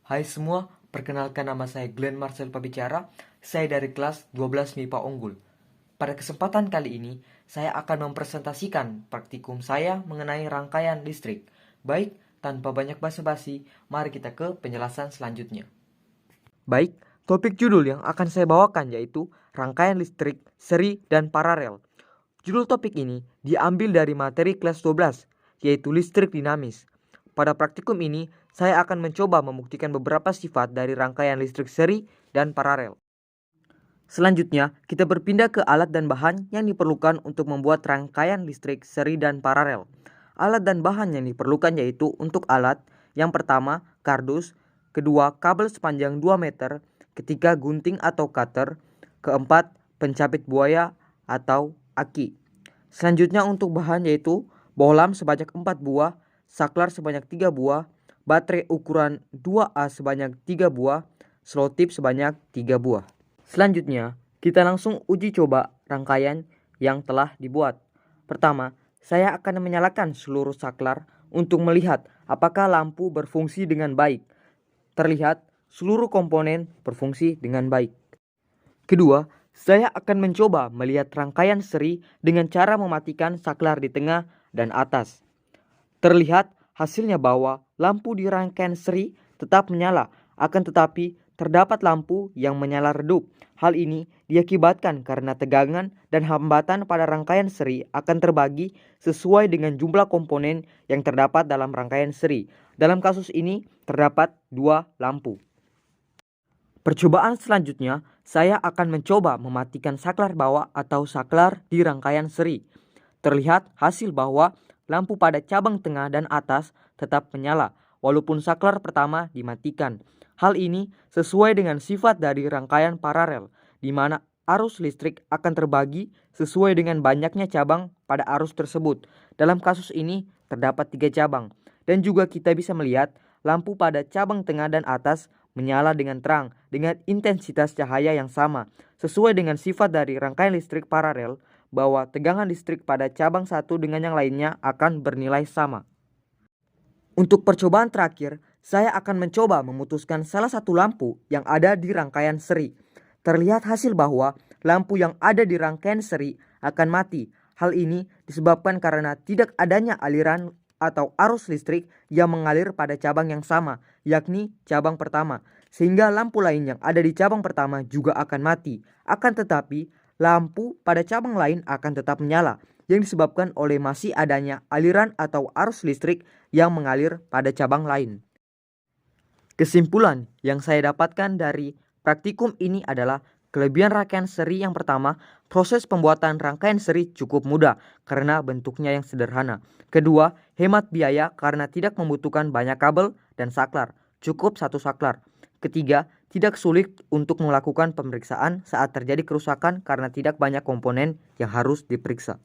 Hai semua, perkenalkan nama saya Glenn Marcel Pabicara. Saya dari kelas 12 MIPA Unggul. Pada kesempatan kali ini, saya akan mempresentasikan praktikum saya mengenai rangkaian listrik. Baik, tanpa banyak basa-basi, mari kita ke penjelasan selanjutnya. Baik, topik judul yang akan saya bawakan yaitu rangkaian listrik, seri, dan paralel. Judul topik ini diambil dari materi kelas 12, yaitu listrik dinamis. Pada praktikum ini, saya akan mencoba membuktikan beberapa sifat dari rangkaian listrik seri dan paralel. Selanjutnya, kita berpindah ke alat dan bahan yang diperlukan untuk membuat rangkaian listrik seri dan paralel. Alat dan bahan yang diperlukan yaitu untuk alat, yang pertama, kardus, kedua, kabel sepanjang 2 meter, ketiga, gunting atau cutter, keempat, pencapit buaya atau aki. Selanjutnya untuk bahan yaitu bohlam sebanyak 4 buah, saklar sebanyak 3 buah, baterai ukuran 2A sebanyak 3 buah, selotip sebanyak 3 buah. Selanjutnya, kita langsung uji coba rangkaian yang telah dibuat. Pertama, saya akan menyalakan seluruh saklar untuk melihat apakah lampu berfungsi dengan baik. Terlihat seluruh komponen berfungsi dengan baik. Kedua, saya akan mencoba melihat rangkaian seri dengan cara mematikan saklar di tengah dan atas. Terlihat hasilnya bahwa lampu di rangkaian seri tetap menyala, akan tetapi terdapat lampu yang menyala redup. Hal ini diakibatkan karena tegangan dan hambatan pada rangkaian seri akan terbagi sesuai dengan jumlah komponen yang terdapat dalam rangkaian seri. Dalam kasus ini terdapat 2 lampu. Percobaan selanjutnya, saya akan mencoba mematikan saklar bawah atau saklar di rangkaian seri. Terlihat hasil bahwa lampu pada cabang tengah dan atas tetap menyala, walaupun saklar pertama dimatikan. Hal ini sesuai dengan sifat dari rangkaian paralel, di mana arus listrik akan terbagi sesuai dengan banyaknya cabang pada arus tersebut. Dalam kasus ini terdapat 3 cabang, dan juga kita bisa melihat lampu pada cabang tengah dan atas menyala dengan terang dengan intensitas cahaya yang sama. Sesuai dengan sifat dari rangkaian listrik paralel, bahwa tegangan listrik pada cabang satu dengan yang lainnya akan bernilai sama. Untuk percobaan terakhir, saya akan mencoba memutuskan salah satu lampu yang ada di rangkaian seri. Terlihat hasil bahwa lampu yang ada di rangkaian seri akan mati. Hal ini disebabkan karena tidak adanya aliran atau arus listrik yang mengalir pada cabang yang sama, yakni cabang pertama, sehingga lampu lain yang ada di cabang pertama juga akan mati. Akan tetapi, lampu pada cabang lain akan tetap menyala, yang disebabkan oleh masih adanya aliran atau arus listrik yang mengalir pada cabang lain. Kesimpulan yang saya dapatkan dari praktikum ini adalah kelebihan rangkaian seri yang pertama, proses pembuatan rangkaian seri cukup mudah karena bentuknya yang sederhana. Kedua, hemat biaya karena tidak membutuhkan banyak kabel dan saklar, cukup satu saklar. Ketiga, tidak sulit untuk melakukan pemeriksaan saat terjadi kerusakan karena tidak banyak komponen yang harus diperiksa.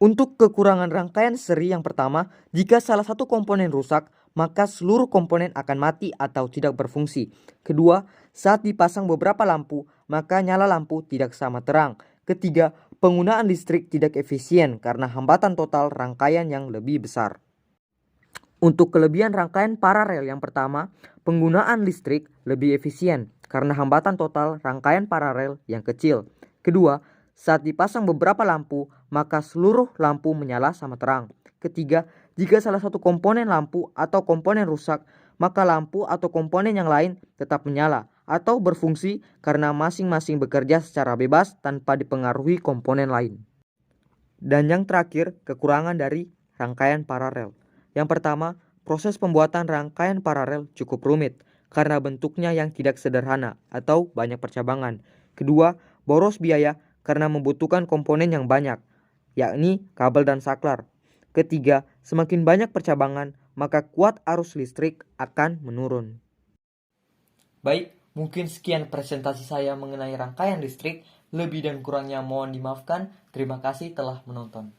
Untuk kekurangan rangkaian seri yang pertama, jika salah satu komponen rusak, maka seluruh komponen akan mati atau tidak berfungsi. Kedua, saat dipasang beberapa lampu, maka nyala lampu tidak sama terang. Ketiga, penggunaan listrik tidak efisien karena hambatan total rangkaian yang lebih besar. Untuk kelebihan rangkaian paralel yang pertama, penggunaan listrik lebih efisien karena hambatan total rangkaian paralel yang kecil. Kedua, saat dipasang beberapa lampu, maka seluruh lampu menyala sama terang. Ketiga, jika salah satu komponen lampu atau komponen rusak, maka lampu atau komponen yang lain tetap menyala atau berfungsi karena masing-masing bekerja secara bebas tanpa dipengaruhi komponen lain. Dan yang terakhir, kekurangan dari rangkaian paralel. Yang pertama, proses pembuatan rangkaian paralel cukup rumit karena bentuknya yang tidak sederhana atau banyak percabangan. Kedua, boros biaya karena membutuhkan komponen yang banyak, yakni kabel dan saklar. Ketiga, semakin banyak percabangan, maka kuat arus listrik akan menurun. Baik, mungkin sekian presentasi saya mengenai rangkaian listrik. Lebih dan kurangnya mohon dimaafkan. Terima kasih telah menonton.